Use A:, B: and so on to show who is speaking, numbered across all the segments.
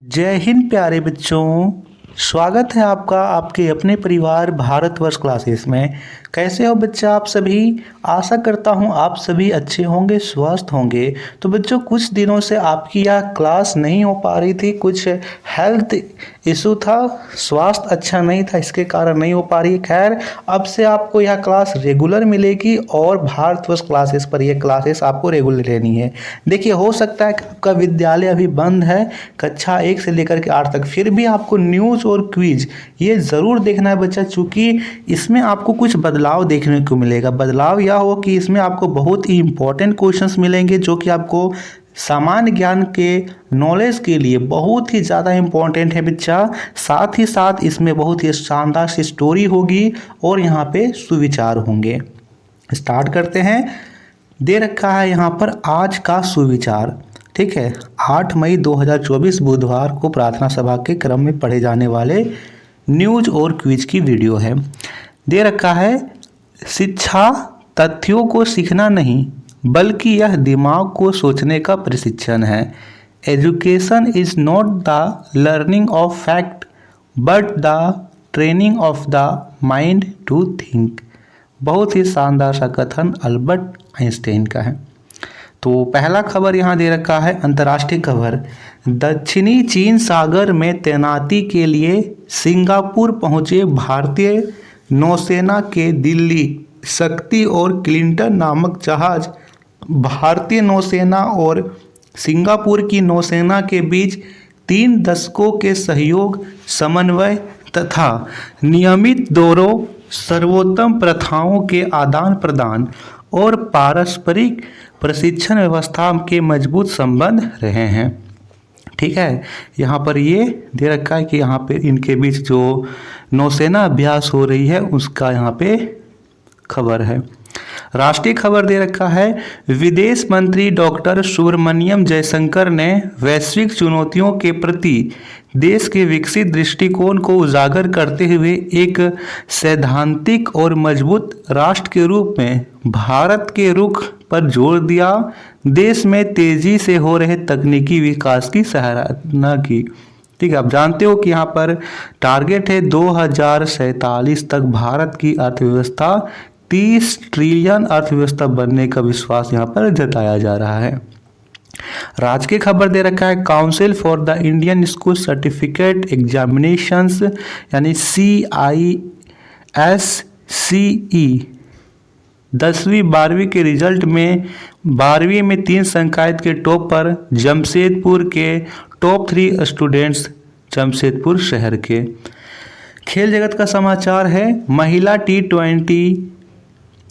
A: जय हिंद प्यारे बच्चों। स्वागत है आपका आपके अपने परिवार भारतवर्ष क्लासेस में। कैसे हो बच्चा आप सभी? आशा करता हूँ आप सभी अच्छे होंगे, स्वस्थ होंगे। तो बच्चों कुछ दिनों से आपकी यह क्लास नहीं हो पा रही थी, कुछ हेल्थ इशू था, स्वास्थ्य अच्छा नहीं था, इसके कारण नहीं हो पा रही। खैर अब से आपको यह क्लास रेगुलर मिलेगी और भारतवर्ष क्लासेस पर यह क्लासेस आपको रेगुलर लेनी है। देखिए हो सकता है कि आपका विद्यालय अभी बंद है कक्षा 1 से लेकर के 8 तक, फिर भी आपको न्यूज़ और क्विज ये ज़रूर देखना है बच्चा, चूँकि इसमें आपको कुछ बदलाव देखने को मिलेगा। बदलाव यह हो कि इसमें आपको बहुत ही इंपॉर्टेंट क्वेश्चंस मिलेंगे जो कि आपको सामान्य ज्ञान के नॉलेज के लिए बहुत ही ज़्यादा इम्पोर्टेंट है बच्चा। साथ ही साथ इसमें बहुत ही शानदार सी स्टोरी होगी और यहाँ पे सुविचार होंगे। स्टार्ट करते हैं। दे रखा है यहाँ पर आज का सुविचार, ठीक है। 8 मई 2024 बुधवार को प्रार्थना सभा के क्रम में पढ़े जाने वाले न्यूज और क्विज की वीडियो है। दे रखा है शिक्षा तथ्यों को सीखना नहीं बल्कि यह दिमाग को सोचने का प्रशिक्षण है। Education is not the learning of fact but the training of the mind to think. बहुत ही शानदार सा कथन अल्बर्ट आइंस्टाइन का है। तो पहला खबर यहाँ दे रखा है अंतर्राष्ट्रीय खबर। दक्षिणी चीन सागर में तैनाती के लिए सिंगापुर पहुंचे भारतीय नौसेना के दिल्ली शक्ति और क्लिंटन नामक जहाज भारतीय नौसेना और सिंगापुर की नौसेना के बीच 3 दशकों के सहयोग, समन्वय तथा नियमित दौरों, सर्वोत्तम प्रथाओं के आदान प्रदान और पारस्परिक प्रशिक्षण व्यवस्था के मजबूत संबंध रहे हैं। ठीक है, यहाँ पर ये दे रखा है कि यहाँ पे इनके बीच जो नौसेना अभ्यास हो रही है उसका यहाँ पे खबर है। राष्ट्रीय खबर दे रखा है विदेश मंत्री डॉक्टर सुब्रमण्यम जयशंकर ने वैश्विक चुनौतियों के प्रति देश के विकसित दृष्टिकोण को उजागर करते हुए एक सैद्धांतिक और मजबूत राष्ट्र के रूप में भारत के रुख पर जोर दिया। देश में तेजी से हो रहे तकनीकी विकास की सराहना की। ठीक है, आप जानते हो कि यहाँ पर टारगेट है 2047 तक भारत की अर्थव्यवस्था 30 ट्रिलियन अर्थव्यवस्था बनने का विश्वास यहाँ पर जताया जा रहा है। राजकीय खबर दे रखा है council for the Indian school certificate examinations यानी CISCE 10वीं 12वीं के रिजल्ट में 12वीं में 3 संकाय के टॉप पर जमशेदपुर के टॉप 3 स्टूडेंट्स जमशेदपुर शहर के। खेल जगत का समाचार है महिला T20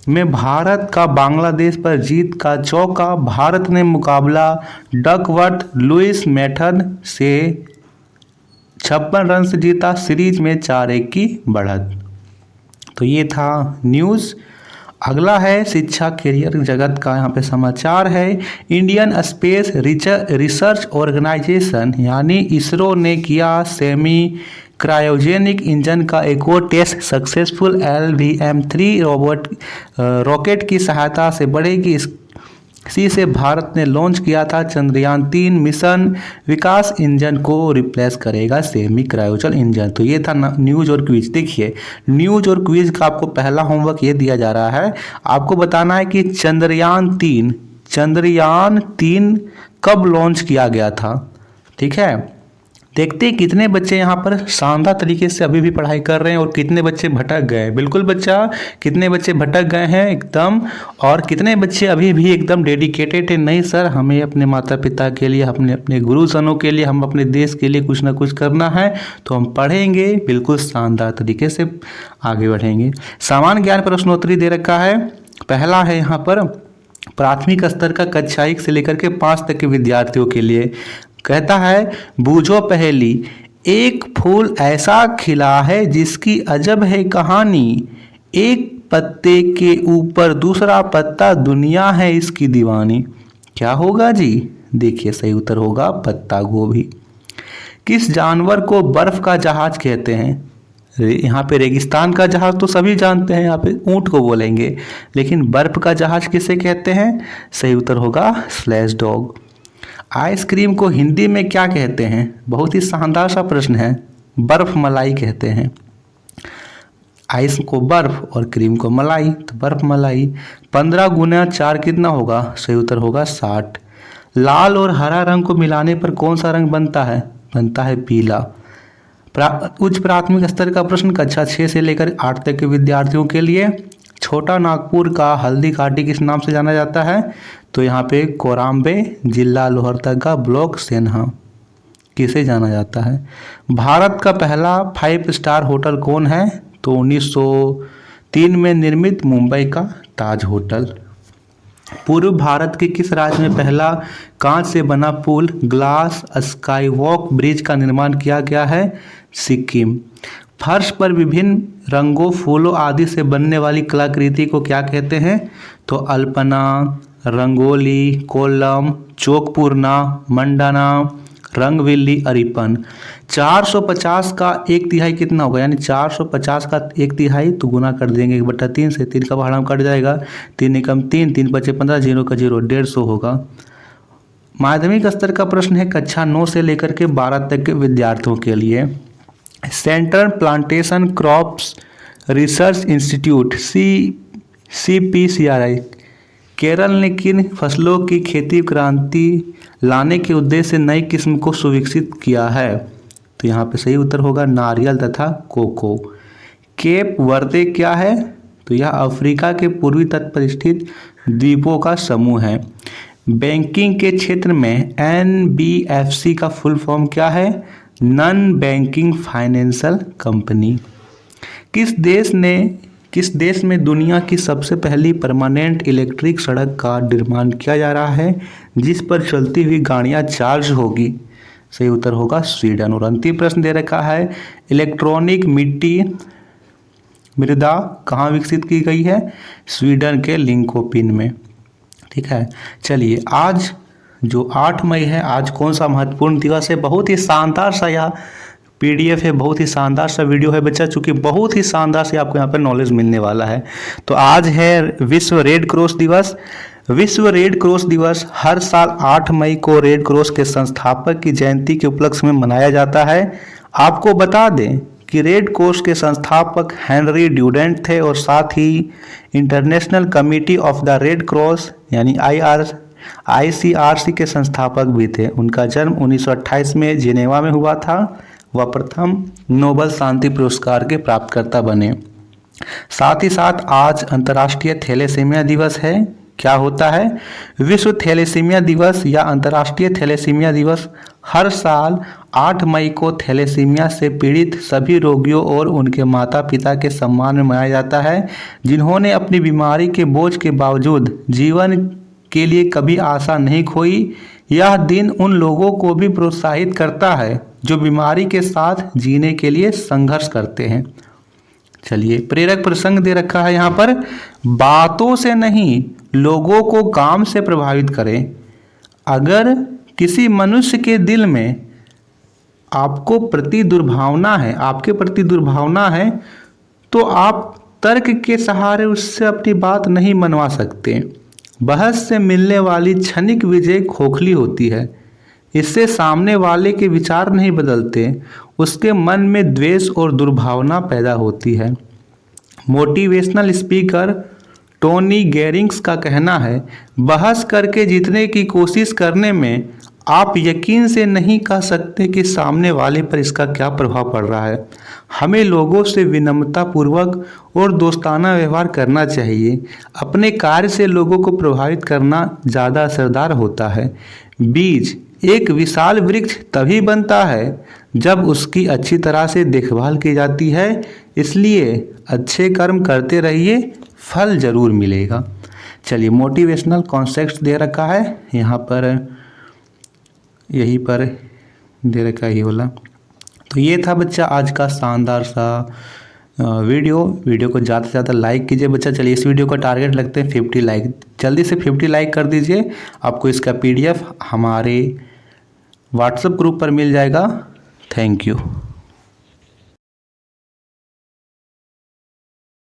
A: में भारत का बांग्लादेश पर जीत का चौका। भारत ने मुकाबला डकवर्थ लुइस मेथड से 56 रन से जीता। सीरीज में 4-1 की बढ़त। तो ये था न्यूज़। अगला है शिक्षा कैरियर जगत का यहाँ पे समाचार है। इंडियन स्पेस रिसर्च ऑर्गेनाइजेशन यानी इसरो ने किया सेमी क्रायोजेनिक इंजन का एक और टेस्ट सक्सेसफुल। LVM-3 रॉकेट की सहायता से बढ़ेगी। इसी से भारत ने लॉन्च किया था चंद्रयान 3 मिशन। विकास इंजन को रिप्लेस करेगा सेमी क्रायोजल इंजन। तो ये था न्यूज और क्विज। देखिए न्यूज और क्विज का आपको पहला होमवर्क ये दिया जा रहा है, आपको बताना है कि चंद्रयान 3 कब लॉन्च किया गया था। ठीक है, देखते हैं कितने बच्चे यहाँ पर शानदार तरीके से अभी भी पढ़ाई कर रहे हैं और कितने बच्चे भटक गए। बिल्कुल बच्चा, कितने बच्चे भटक गए हैं एकदम, और कितने बच्चे अभी भी एकदम डेडिकेटेड है नहीं सर हमें अपने माता पिता के लिए, अपने गुरुजनों के लिए, हम अपने देश के लिए कुछ ना कुछ करना है तो हम पढ़ेंगे, बिल्कुल शानदार तरीके से आगे बढ़ेंगे। सामान्य ज्ञान प्रश्नोत्तरी दे रखा है। पहला है यहाँ पर प्राथमिक स्तर का कक्षा 1 से लेकर के 5 तक के विद्यार्थियों के लिए। कहता है बूझो पहेली, एक फूल ऐसा खिला है जिसकी अजब है कहानी, एक पत्ते के ऊपर दूसरा पत्ता, दुनिया है इसकी दीवानी। क्या होगा जी? देखिए सही उत्तर होगा पत्ता गोभी। किस जानवर को बर्फ का जहाज कहते हैं? यहाँ पे रेगिस्तान का जहाज तो सभी जानते हैं, यहाँ पे ऊंट को बोलेंगे, लेकिन बर्फ का जहाज किसे कहते हैं? सही उत्तर होगा स्लैश डॉग। आइसक्रीम को हिंदी में क्या कहते हैं? बहुत ही शानदार सा प्रश्न है। बर्फ मलाई कहते हैं। आइस को बर्फ और क्रीम को मलाई, तो बर्फ मलाई। 15 गुना 4 कितना होगा? सही उत्तर होगा 60। लाल और हरा रंग को मिलाने पर कौन सा रंग बनता है? बनता है पीला। उच्च प्राथमिक स्तर का प्रश्न कक्षा 6 से लेकर 8 तक के विद्यार्थियों के लिए। छोटा नागपुर का हल्दी घाटी किस नाम से जाना जाता है? तो यहाँ पे कोराम्बे, जिला लोहरदगा, ब्लॉक सेन्हा किसे जाना जाता है? भारत का पहला 5 स्टार होटल कौन है? तो 1903 में निर्मित मुंबई का ताज होटल। पूर्व भारत के किस राज्य में पहला कांच से बना पुल ग्लास स्काईवॉक ब्रिज का निर्माण किया गया है? सिक्किम। फर्श पर विभिन्न रंगों, फूलों आदि से बनने वाली कलाकृति को क्या कहते हैं? तो अल्पना, रंगोली, कोलम, चौकपूर्णा, मंडाना, रंगविल्ली, अरिपन। 450 का 1/3 कितना होगा? यानी 450 का 1/3 तो गुना कर देंगे 1/3 से, 3 का भाड़ा कट जाएगा, 3 एकम 3, 3 पचे 15, 0 का 0, 150 होगा। माध्यमिक स्तर का प्रश्न है कक्षा 9 से लेकर के 12 तक के विद्यार्थियों के लिए। Central plantation crops research institute CPCRI Kerala ने किन फसलों की खेती क्रांति लाने के उद्देश्य से नई किस्म को सुविकसित किया है? तो यहाँ पे सही उत्तर होगा नारियल तथा कोको। केप वर्दे क्या है? तो यह अफ्रीका के पूर्वी तट पर स्थित द्वीपों का समूह है। बैंकिंग के क्षेत्र में NBFC का फुल फॉर्म क्या है? Non banking financial company. किस देश में दुनिया की सबसे पहली परमानेंट इलेक्ट्रिक सड़क का निर्माण किया जा रहा है जिस पर चलती हुई गाड़ियां चार्ज होगी? सही उत्तर होगा स्वीडन। और अंतिम प्रश्न दे रखा है इलेक्ट्रॉनिक मिट्टी मृदा कहाँ विकसित की गई है? स्वीडन के लिंकोपिन में। ठीक है, चलिए आज जो 8 मई है, आज कौन सा महत्वपूर्ण दिवस है? बहुत ही शानदार सा यह PDF है, बहुत ही शानदार सा वीडियो है बच्चा, चूँकि बहुत ही शानदार से आपको यहाँ पर नॉलेज मिलने वाला है। तो आज है विश्व रेड क्रॉस दिवस। विश्व रेड क्रॉस दिवस हर साल 8 मई को रेड क्रॉस के संस्थापक की जयंती के उपलक्ष्य में मनाया जाता है। आपको बता दें कि रेड क्रॉस के संस्थापक हेनरी ड्यूडेंट थे और साथ ही international committee of the red cross यानी ICRC के संस्थापक भी थे। उनका जन्म 1928 में जिनेवा में हुआ था। वह प्रथम नोबेल शांति पुरस्कार के प्राप्तकर्ता बने। साथ ही साथ आज अंतर्राष्ट्रीय थैलेसीमिया दिवस है। क्या होता है? विश्व थैलेसीमिया दिवस या अंतर्राष्ट्रीय थैलेसीमिया दिवस हर साल 8 मई को थैलेसीमिया से पीड़ित सभी रोगियों और उनके माता पिता के सम्मान में मनाया जाता है जिन्होंने अपनी बीमारी के बोझ के बावजूद जीवन के लिए कभी आशा नहीं खोई। यह दिन उन लोगों को भी प्रोत्साहित करता है जो बीमारी के साथ जीने के लिए संघर्ष करते हैं। चलिए, प्रेरक प्रसंग दे रखा है यहाँ पर, बातों से नहीं लोगों को काम से प्रभावित करें। अगर किसी मनुष्य के दिल में आपके प्रति दुर्भावना है तो आप तर्क के सहारे उससे अपनी बात नहीं मनवा सकते। बहस से मिलने वाली क्षणिक विजय खोखली होती है। इससे सामने वाले के विचार नहीं बदलते, उसके मन में द्वेष और दुर्भावना पैदा होती है। मोटिवेशनल स्पीकर टोनी गेरिंग्स का कहना है, बहस करके जीतने की कोशिश करने में आप यकीन से नहीं कह सकते कि सामने वाले पर इसका क्या प्रभाव पड़ रहा है। हमें लोगों से विनम्रतापूर्वक और दोस्ताना व्यवहार करना चाहिए। अपने कार्य से लोगों को प्रभावित करना ज़्यादा असरदार होता है। बीज एक विशाल वृक्ष तभी बनता है जब उसकी अच्छी तरह से देखभाल की जाती है। इसलिए अच्छे कर्म करते रहिए, फल जरूर मिलेगा। चलिए, मोटिवेशनल कॉन्सेप्ट दे रखा है यहाँ पर, यहीं पर दे रखा ही वाला। तो ये था बच्चा आज का शानदार सा वीडियो को ज़्यादा से ज़्यादा लाइक कीजिए बच्चा। चलिए, इस वीडियो का टारगेट लगते हैं 50 लाइक, जल्दी से 50 लाइक कर दीजिए। आपको इसका PDF हमारे WhatsApp ग्रुप पर मिल जाएगा। Thank you.